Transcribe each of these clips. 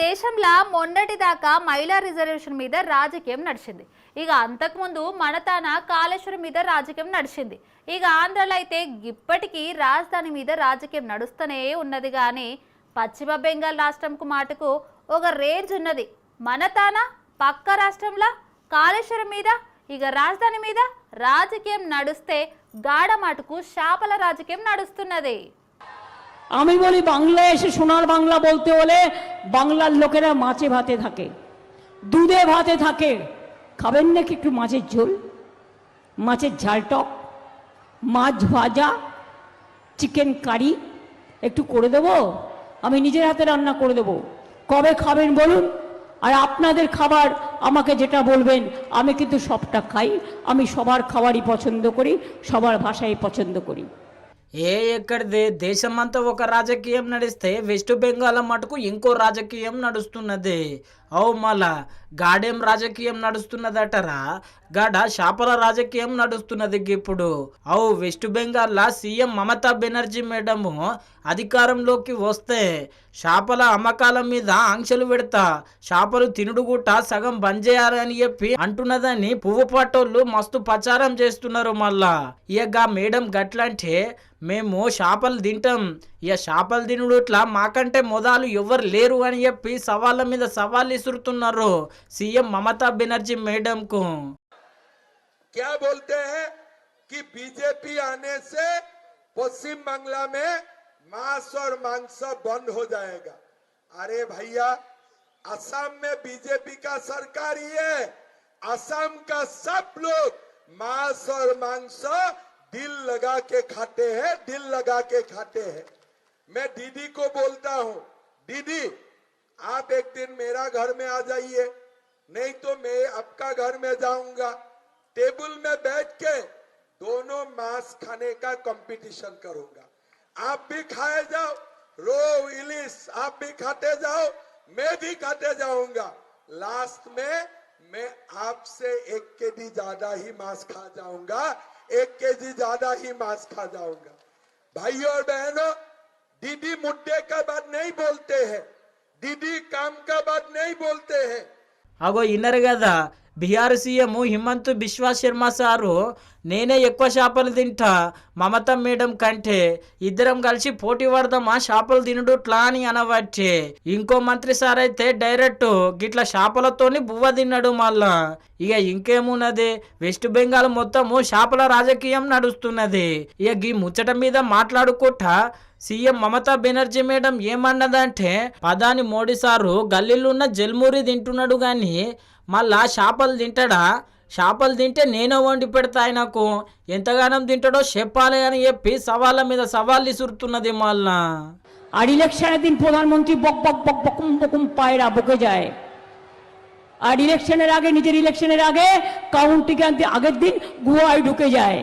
దేశంలో మొన్నటి దాకా మహిళా రిజర్వేషన్ మీద రాజకీయం నడిచింది. ఇక అంతకుముందు మనతాన కాళేశ్వరం మీద రాజకీయం నడిచింది. ఇక ఆంధ్రలో అయితే ఇప్పటికీ రాజధాని మీద రాజకీయం నడుస్తూనే ఉన్నది. కానీ పశ్చిమ బెంగాల్ రాష్ట్రంకు మాటకు ఒక రేంజ్ ఉన్నది. మనతాన పక్క రాష్ట్రంలో కాళేశ్వరం మీద ఇక రాజధాని మీద రాజకీయం నడుస్తే గాఢ మాటకు శాపల రాజకీయం నడుస్తున్నది. আমি বলি বাংলায় এসে সোনার বাংলা বলতে হলে বাংলার লোকেরা মাছে ভাতে থাকে, দুধে ভাতে থাকে। খাবেন নাকি একটু মাছের ঝোল, মাছের ঝাল টক, মাছ ভাজা, চিকেন কারি একটু করে দেবো? আমি নিজের হাতে রান্না করে দেবো। কবে খাবেন বলুন? আর আপনাদের খাবার আমাকে যেটা বলবেন আমি কিন্তু সবটা খাই। আমি সবার খাবারই পছন্দ করি, সবার ভাষাই পছন্দ করি। ఎక్కడిదే దేశమంతా ఒక రాజకీయం నడిస్తే వెస్ట్ బెంగాల్ మటుకు ఇంకో రాజకీయం నడుస్తున్నది. అవు మళ్ళా గాడేం రాజకీయం నడుస్తున్నదటరా, గాడ శాపల రాజకీయం నడుస్తున్నది ఇప్పుడు. అవు వెస్ట్ బెంగాల్లో సీఎం మమతా బెనర్జీ మేడము అధికారంలోకి వస్తే చేపల అమ్మకాల మీద ఆంక్షలు పెడతా, చేపలు తినుడు గుట్ట సగం బంద్ చేయాలని చెప్పి అంటున్నదని పువ్వు పట్టోళ్ళు మస్తు ప్రచారం చేస్తున్నారు. మళ్ళా ఇక మేడం గట్లంటే మేము చేపలు తింటాం, ఇక చేపలు తినుడు ఇట్లా మాకంటే మొదలు ఎవరు లేరు అని చెప్పి సవాళ్ళ మీద సవాళ్ళు ఇసురుతున్నారు सीएम ममता बनर्जी मैडम को। क्या बोलते हैं कि बीजेपी आने से पश्चिम बांग्ला में मांस और मांस बंद हो जाएगा। अरे भैया, असम में बीजेपी का सरकार ही है। असम का सब लोग मांस और मांस दिल लगा के खाते हैं, दिल लगा के खाते हैं। मैं दीदी को बोलता हूँ, दीदी आप एक दिन मेरा घर में आ जाइए, नहीं तो मैं आपका घर में जाऊंगा। टेबल में बैठ के दोनों मांस खाने का कंपटीशन करूंगा। आप भी खाए जाओ, रोहू इलिस आप भी खाते जाओ, मैं भी खाते जाऊंगा। लास्ट में मैं आपसे 1 केजी ज्यादा ही मांस खा जाऊंगा, 1 केजी ज्यादा ही मांस खा जाऊंगा। भाइयों और बहनों, दीदी मुद्दे का बात नहीं बोलते हैं, दीदी काम का बात नहीं बोलते हैं। అగో ఇన్నరు కదా, బీహార్ సీఎం హిమంత్ బిశ్వా శర్మ సారు నేనే ఎక్కువ చేపలు తింటా మమతా మేడం కంటే, ఇద్దరం కలిసి పోటీ పడదామా చేపలు తినుడుట్లా అని అనబట్టే. ఇంకో మంత్రి సార్ అయితే డైరెక్ట్ గిట్ల చేపలతోని బువ్వ తిన్నాడు. మళ్ళా ఇక ఇంకేమున్నది, వెస్ట్ బెంగాల్ మొత్తము చేపల రాజకీయం నడుస్తున్నది. ఇక ఈ ముచ్చట మీద మాట్లాడుకుంటా సీఎం మమతా బెనర్జీ మేడం ఏమన్నదంటే, ప్రధాని మోడీ సారు గల్లీలో ఉన్న జల్మూరి తింటున్నాడు కానీ మళ్ళా చేపలు తింటాడా? చేపలు తింటే నేనే వండి పెడతా, ఆయనకు ఎంతగానం తింటాడో చెప్పాలి అని చెప్పి సవాళ్ళ మీద సవాళ్ళు ఇసురుతున్నది మళ్ళా। আর ইলেকশনের দিন প্রধানমন্ত্রী বক বক বক বকুম বকুম পায়রা বকে যায়, আর ইলেকশনের আগে নিজের ইলেকশনের আগে কাউন্টিকে আনতে আগের দিন গুহায় ঢুকে যায়।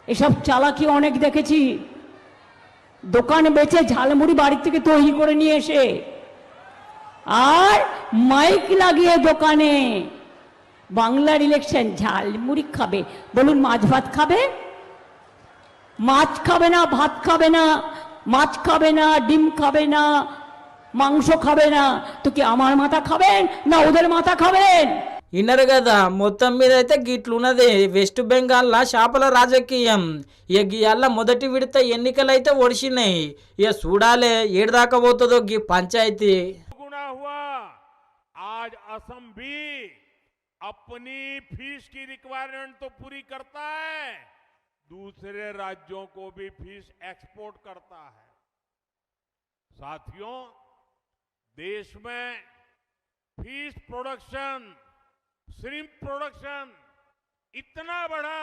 এসব চালাকি অনেক দেখেছি। দোকান বেচে ঝালমুড়ি বাড়ি থেকে তৈরি করে নিয়ে এসে আর মাইক লাগিয়ে দোকানে বাংলার ইলেকশন ঝালমুড়ি খাবে। বলুন মাছ ভাত খাবে? মাছ খাবে না, ভাত খাবে না, মাছ খাবে না, ডিম খাবে না, মাংস খাবে না, তো কি আমার মাথা খাবেন না ওদের মাথা খাবেন? ఇన్నరు కదా, మొత్తం మీద అయితే గిట్లున్నది వెస్ట్ బెంగాల్లో చేపల రాజకీయం. ఇక గీయాల మొదటి విడత ఎన్నికలు అయితే ఒడిసినాయి. ఇక చూడాలి ఏడుదాకా పోతుందో గీ పంచాయతీ। आज असम भी अपनी फीस की रिक्वायरमेंट तो पूरी करता है, दूसरे राज्यों को भी फीस एक्सपोर्ट करता है। साथियों, देश में फीस प्रोडक्शन, श्रिम्प प्रोडक्शन इतना बढ़ा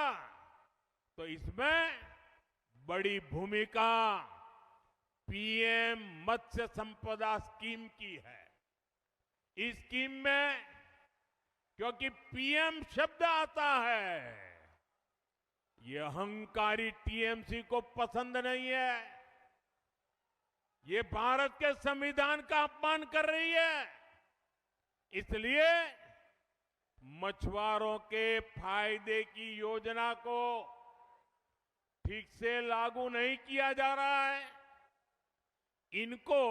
तो इसमें बड़ी भूमिका पीएम मत्स्य संपदा स्कीम की है। इस स्कीम में क्योंकि पीएम शब्द आता है, ये अहंकारी टीएमसी को पसंद नहीं है, ये भारत के संविधान का अपमान कर रही है। इसलिए मछुआरों के फायदे की योजना को ठीक से लागू नहीं किया जा रहा है। इनको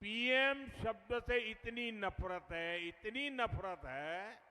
पीएम शब्द से इतनी नफरत है, इतनी नफरत है